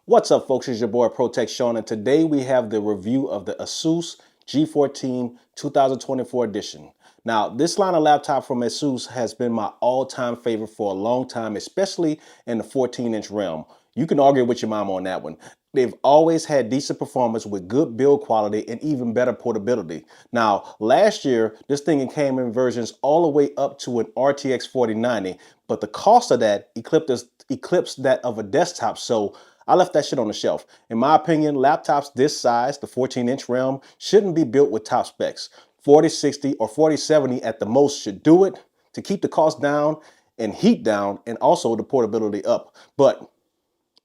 What's up, folks? It's your boy Protect Sean, and today we have the review of the ASUS G14 2024 edition. Now, this line of laptop from ASUS has been my all-time favorite for a long time, especially in the 14-inch realm. You can argue with your mom on that one. They've always had decent performance with good build quality and even better portability. Now, last year, this thing came in versions all the way up to an RTX 4090, but the cost of that eclipsed that of a desktop, so I left that shit on the shelf. In my opinion, laptops this size, the 14-inch realm, shouldn't be built with top specs. 4060 or 4070 at the most should do it to keep the cost down and heat down and also the portability up. But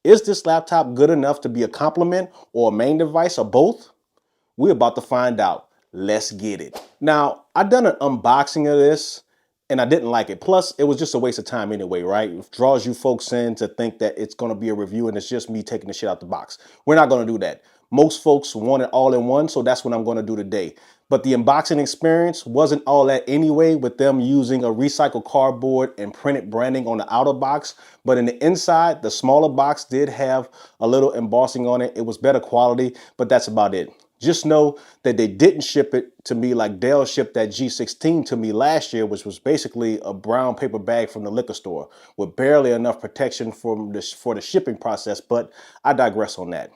is this laptop good enough to be a complement or a main device or both? We're about to find out. Let's get it. Now, I've done an unboxing of this and I didn't like it. Plus, it was just a waste of time anyway, right? It draws you folks in to think that it's going to be a review and it's just me taking the shit out the box. We're not going to do that. Most folks want it all in one, so that's what I'm going to do today. But the unboxing experience wasn't all that anyway, with them using a recycled cardboard and printed branding on the outer box. But in the inside, the smaller box did have a little embossing on it. It was better quality, but that's about it. Just know that they didn't ship it to me like Dell shipped that G16 to me last year, which was basically a brown paper bag from the liquor store with barely enough protection for the shipping process, but I digress on that.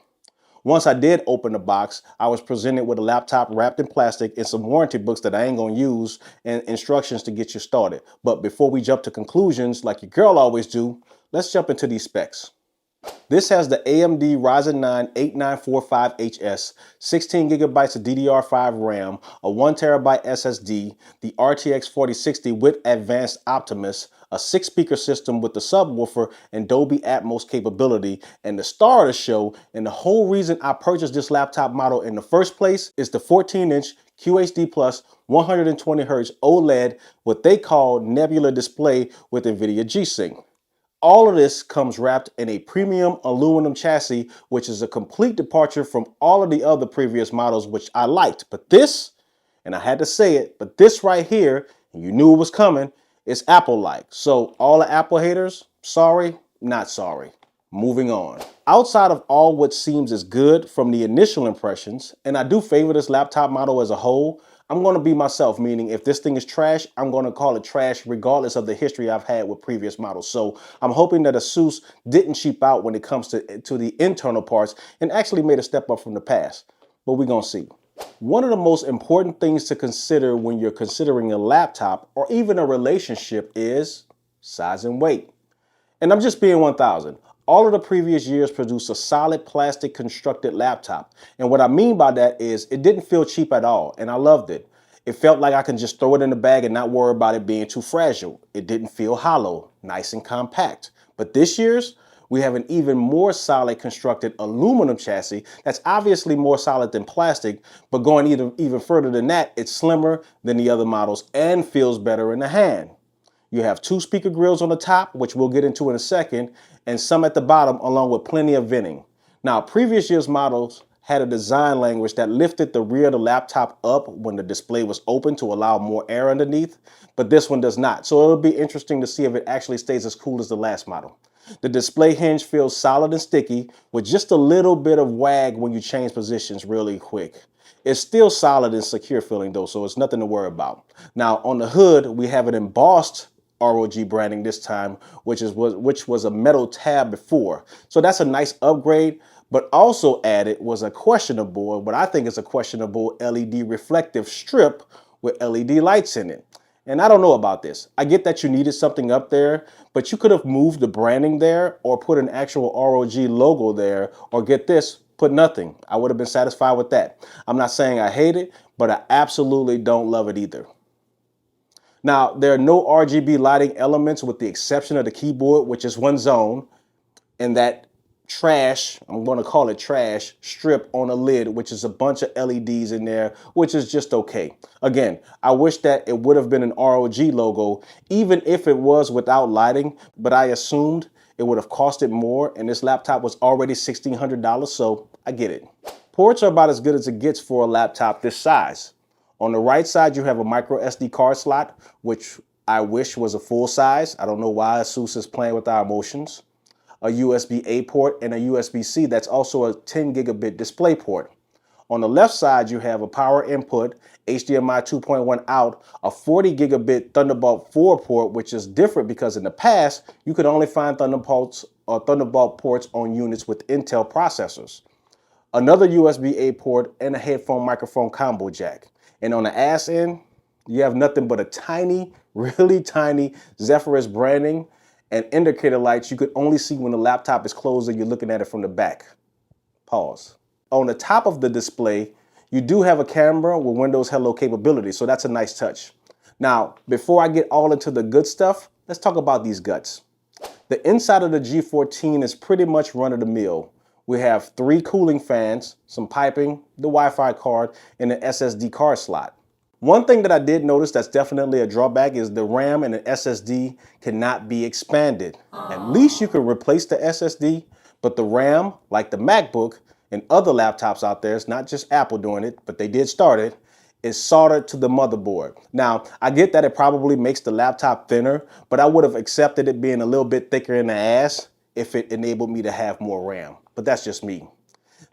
Once I did open the box, I was presented with a laptop wrapped in plastic and some warranty books that I ain't gonna use and instructions to get you started. But before we jump to conclusions, like your girl always do, let's jump into these specs. This has the AMD Ryzen 9 8945HS, 16 gigabytes of DDR5 RAM, a 1 terabyte SSD, the RTX 4060 with advanced Optimus, a 6-speaker system with the subwoofer and Dolby Atmos capability, and the star of the show, and the whole reason I purchased this laptop model in the first place, is the 14-inch QHD Plus 120Hz OLED, what they call Nebula display with NVIDIA G-Sync. All of this comes wrapped in a premium aluminum chassis, which is a complete departure from all of the other previous models, which I liked. But this, and I had to say it, but this right here, and you knew it was coming, is Apple-like. So all the Apple haters, sorry, not sorry. Moving on. Outside of all what seems as good from the initial impressions, and I do favor this laptop model as a whole, I'm going to be myself, meaning if this thing is trash, I'm going to call it trash regardless of the history I've had with previous models. So I'm hoping that ASUS didn't cheap out when it comes to the internal parts and actually made a step up from the past. But we're going to see. One of the most important things to consider when you're considering a laptop or even a relationship is size and weight. And I'm just being 1,000. All of the previous years produced a solid plastic constructed laptop. And what I mean by that is it didn't feel cheap at all, and I loved it. It felt like I can just throw it in the bag and not worry about it being too fragile. It didn't feel hollow, nice and compact. But this year's, we have an even more solid constructed aluminum chassis that's obviously more solid than plastic, but going even further than that, it's slimmer than the other models and feels better in the hand. You have 2 speaker grills on the top, which we'll get into in a second, and some at the bottom along with plenty of venting. Now, previous year's models had a design language that lifted the rear of the laptop up when the display was open to allow more air underneath, but this one does not. So it'll be interesting to see if it actually stays as cool as the last model. The display hinge feels solid and sticky with just a little bit of wag when you change positions really quick. It's still solid and secure feeling though, so it's nothing to worry about. Now on the hood, we have an embossed ROG branding this time, which was a metal tab before. So that's a nice upgrade, but also added was a questionable, what I think is a questionable LED reflective strip with LED lights in it. And I don't know about this. I get that you needed something up there, but you could have moved the branding there or put an actual ROG logo there, or get this, put nothing. I would have been satisfied with that. I'm not saying I hate it, but I absolutely don't love it either. Now, there are no RGB lighting elements with the exception of the keyboard, which is one zone, and that trash, I'm going to call it trash, strip on the lid, which is a bunch of LEDs in there, which is just okay. Again, I wish that it would have been an ROG logo, even if it was without lighting, but I assumed it would have costed more, and this laptop was already $1,600, so I get it. Ports are about as good as it gets for a laptop this size. On the right side, you have a micro SD card slot, which I wish was a full size. I don't know why ASUS is playing with our emotions. a USB-A port, and a USB-C that's also a 10 gigabit display port. On the left side, you have a power input, HDMI 2.1 out, a 40 gigabit Thunderbolt 4 port, which is different because in the past, you could only find Thunderbolt ports on units with Intel processors. Another USB-A port and a headphone microphone combo jack. And on the ass end, you have nothing but a tiny, really tiny Zephyrus branding and indicator lights you could only see when the laptop is closed and you're looking at it from the back. Pause. On the top of the display, you do have a camera with Windows Hello capability, so that's a nice touch. Now, before I get all into the good stuff, let's talk about these guts. The inside of the G14 is pretty much run-of-the-mill. We have 3 cooling fans, some piping, the Wi-Fi card, and an SSD card slot. One thing that I did notice that's definitely a drawback is the RAM and the SSD cannot be expanded. At least you can replace the SSD, but the RAM, like the MacBook and other laptops out there, it's not just Apple doing it, but they did start it, is soldered to the motherboard. Now, I get that it probably makes the laptop thinner, but I would have accepted it being a little bit thicker in the ass if it enabled me to have more RAM. But that's just me.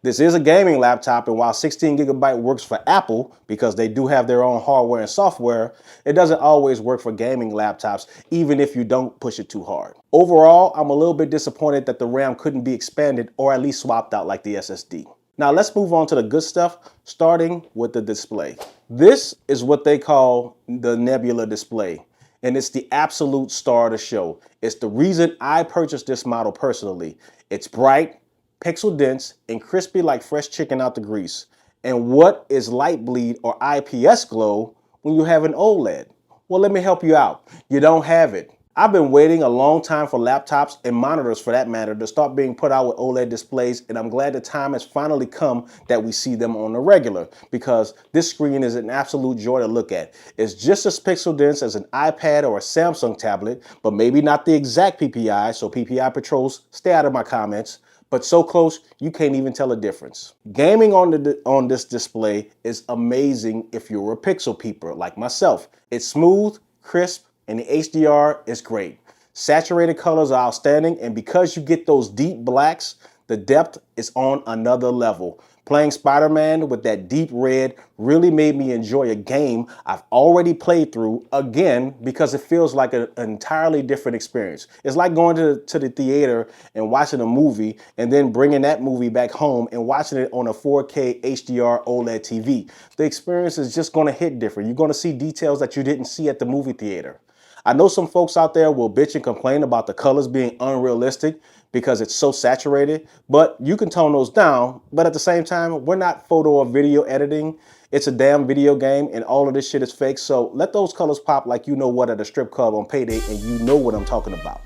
This is a gaming laptop, and while 16 gigabyte works for Apple because they do have their own hardware and software, it doesn't always work for gaming laptops, even if you don't push it too hard. Overall, I'm a little bit disappointed that the RAM couldn't be expanded or at least swapped out like the SSD. Now let's move on to the good stuff, starting with the display. This is what they call the Nebula display, and it's the absolute star of the show. It's the reason I purchased this model personally. It's bright, pixel dense, and crispy like fresh chicken out the grease. And what is light bleed or IPS glow when you have an OLED? Well, let me help you out. You don't have it. I've been waiting a long time for laptops and monitors for that matter to start being put out with OLED displays, and I'm glad the time has finally come that we see them on the regular, because this screen is an absolute joy to look at. It's just as pixel dense as an iPad or a Samsung tablet, but maybe not the exact PPI, so PPI patrols, stay out of my comments. But so close, you can't even tell a difference. Gaming on this display is amazing if you're a pixel peeper like myself. It's smooth, crisp, and the HDR is great. Saturated colors are outstanding, and because you get those deep blacks, the depth is on another level. Playing Spider-Man with that deep red really made me enjoy a game I've already played through again because it feels like an entirely different experience. It's like going to the theater and watching a movie and then bringing that movie back home and watching it on a 4K HDR OLED TV. The experience is just going to hit different. You're going to see details that you didn't see at the movie theater. I know some folks out there will bitch and complain about the colors being unrealistic because it's so saturated, but you can tone those down. But at the same time, we're not photo or video editing. It's a damn video game, and all of this shit is fake. So let those colors pop like you know what at a strip club on payday, and you know what I'm talking about.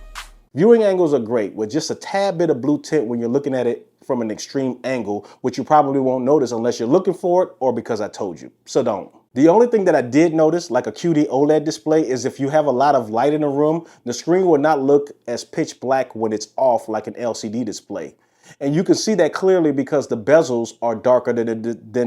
Viewing angles are great with just a tad bit of blue tint when you're looking at it from an extreme angle, which you probably won't notice unless you're looking for it or because I told you. So don't. The only thing that I did notice, like a QD OLED display, is if you have a lot of light in the room, the screen will not look as pitch black when it's off like an LCD display. And you can see that clearly because the bezels are darker than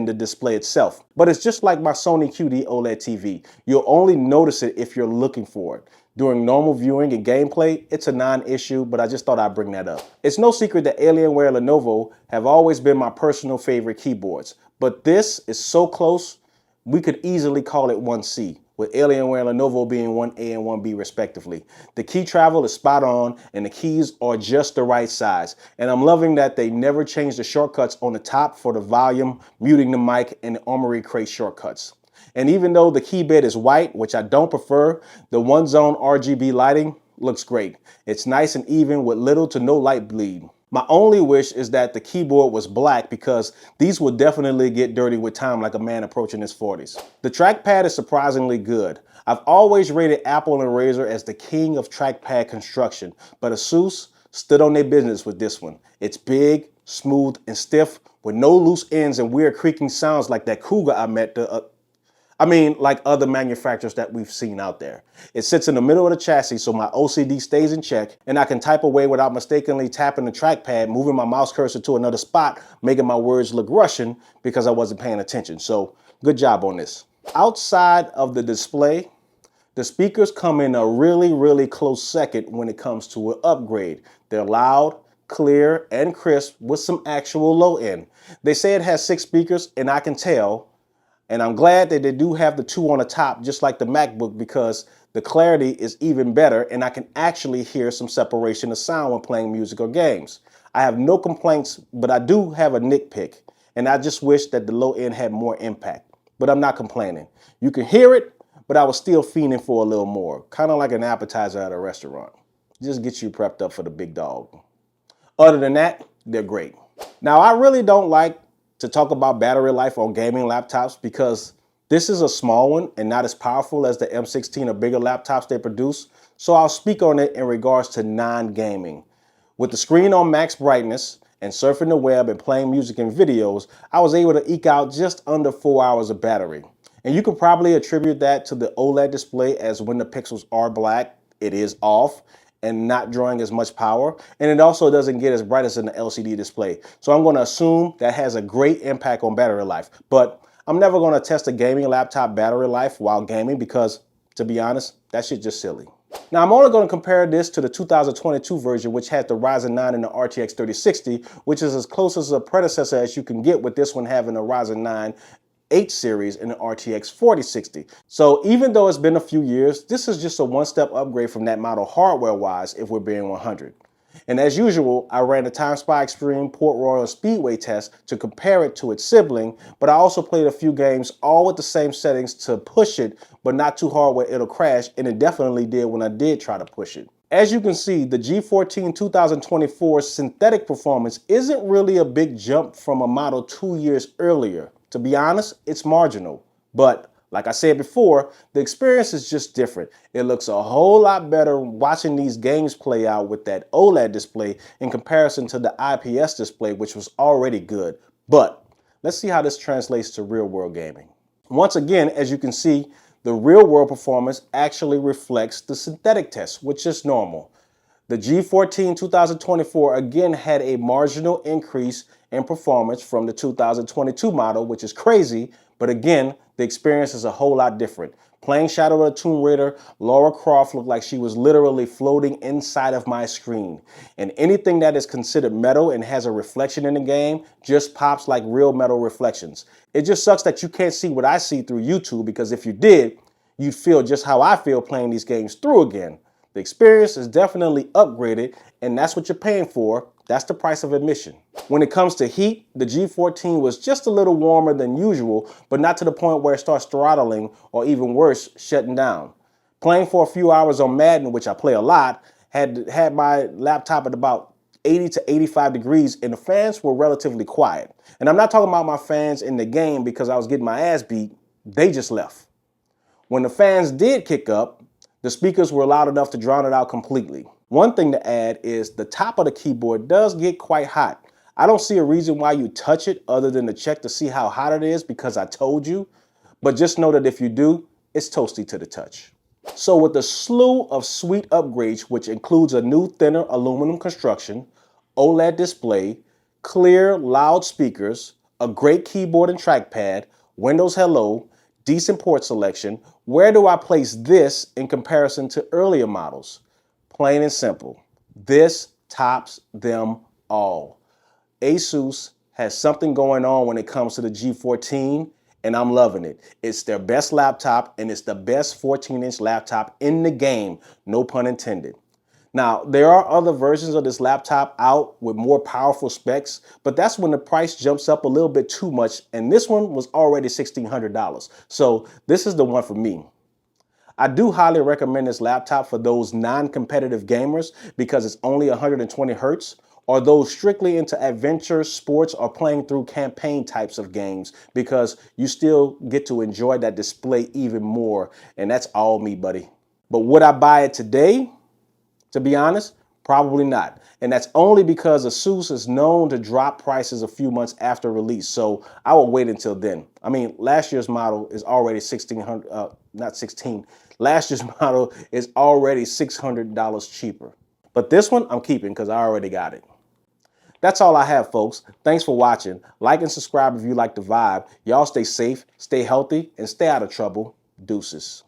the display itself. But it's just like my Sony QD OLED TV. You'll only notice it if you're looking for it. During normal viewing and gameplay, it's a non-issue, but I just thought I'd bring that up. It's no secret that Alienware and Lenovo have always been my personal favorite keyboards. But this is so close, we could easily call it 1C, with Alienware and Lenovo being 1A and 1B respectively. The key travel is spot on, and the keys are just the right size. And I'm loving that they never changed the shortcuts on the top for the volume, muting the mic, and the Armory Crate shortcuts. And even though the key bed is white, which I don't prefer, the one-zone RGB lighting looks great. It's nice and even with little to no light bleed. My only wish is that the keyboard was black because these will definitely get dirty with time like a man approaching his 40s. The trackpad is surprisingly good. I've always rated Apple and Razer as the king of trackpad construction, but ASUS stood on their business with this one. It's big, smooth, and stiff with no loose ends and weird creaking sounds like that Cougar I met like other manufacturers that we've seen out there. It sits in the middle of the chassis so my OCD stays in check and I can type away without mistakenly tapping the trackpad, moving my mouse cursor to another spot, making my words look Russian because I wasn't paying attention. So good job on this. Outside of the display, the speakers come in a really, really close second when it comes to an upgrade. They're loud, clear, and crisp with some actual low end. They say it has 6 speakers, and I can tell. And I'm glad that they do have the 2 on the top, just like the MacBook, because the clarity is even better and I can actually hear some separation of sound when playing music or games. I have no complaints, but I do have a nitpick, and I just wish that the low end had more impact. But I'm not complaining. You can hear it, but I was still fiending for a little more, kind of like an appetizer at a restaurant. Just get you prepped up for the big dog. Other than that, they're great. Now, I really don't like to talk about battery life on gaming laptops because this is a small one and not as powerful as the M16 or bigger laptops they produce. So I'll speak on it in regards to non-gaming. With the screen on max brightness and surfing the web and playing music and videos, I was able to eke out just under 4 hours of battery. And you could probably attribute that to the OLED display, as when the pixels are black, it is off and not drawing as much power. And it also doesn't get as bright as in the LCD display. So I'm going to assume that has a great impact on battery life. But I'm never going to test a gaming laptop battery life while gaming because, to be honest, that shit's just silly. Now, I'm only going to compare this to the 2022 version, which had the Ryzen 9 and the RTX 3060, which is as close as a predecessor as you can get, with this one having a Ryzen 9 8 series and the RTX 4060. So even though it's been a few years, this is just a one-step upgrade from that model hardware-wise, if we're being 100. And as usual, I ran the Time Spy Extreme Port Royal Speedway test to compare it to its sibling, but I also played a few games all with the same settings to push it, but not too hard where it'll crash, and it definitely did when I did try to push it. As you can see, the G14 2024 synthetic performance isn't really a big jump from a model 2 years earlier. To be honest, it's marginal, but like I said before, the experience is just different. It looks a whole lot better watching these games play out with that OLED display in comparison to the IPS display, which was already good. But let's see how this translates to real world gaming. Once again, as you can see, the real world performance actually reflects the synthetic test, which is normal. The G14 2024 again had a marginal increase in performance from the 2022 model, which is crazy, but again, the experience is a whole lot different. Playing Shadow of the Tomb Raider, Lara Croft looked like she was literally floating inside of my screen. And anything that is considered metal and has a reflection in the game just pops like real metal reflections. It just sucks that you can't see what I see through YouTube, because if you did, you'd feel just how I feel playing these games through again. The experience is definitely upgraded, and that's what you're paying for. That's the price of admission. When it comes to heat, the G14 was just a little warmer than usual, but not to the point where it starts throttling or even worse, shutting down. Playing for a few hours on Madden, which I play a lot, had my laptop at about 80 to 85 degrees, and the fans were relatively quiet. And I'm not talking about my fans in the game because I was getting my ass beat. They just left. When the fans did kick up, the speakers were loud enough to drown it out completely. One thing to add is the top of the keyboard does get quite hot. I don't see a reason why you touch it other than to check to see how hot it is, because I told you. But just know that if you do, it's toasty to the touch. So with a slew of sweet upgrades, which includes a new thinner aluminum construction, OLED display, clear loud speakers, a great keyboard and trackpad, Windows Hello, decent port selection, where do I place this in comparison to earlier models? Plain and simple, this tops them all. ASUS has something going on when it comes to the G14, and I'm loving it. It's their best laptop, and it's the best 14-inch laptop in the game, no pun intended. Now, there are other versions of this laptop out with more powerful specs, but that's when the price jumps up a little bit too much, and this one was already $1,600. So this is the one for me. I do highly recommend this laptop for those non-competitive gamers because it's only 120 Hertz, or those strictly into adventure, sports, or playing through campaign types of games, because you still get to enjoy that display even more, and that's all me, buddy. But would I buy it today? To be honest, probably not. And that's only because ASUS is known to drop prices a few months after release. So I will wait until then. I mean, last year's model is already last year's model is already $600 cheaper. But this one I'm keeping because I already got it. That's all I have, folks. Thanks for watching. Like and subscribe if you like the vibe. Y'all stay safe, stay healthy, and stay out of trouble. Deuces.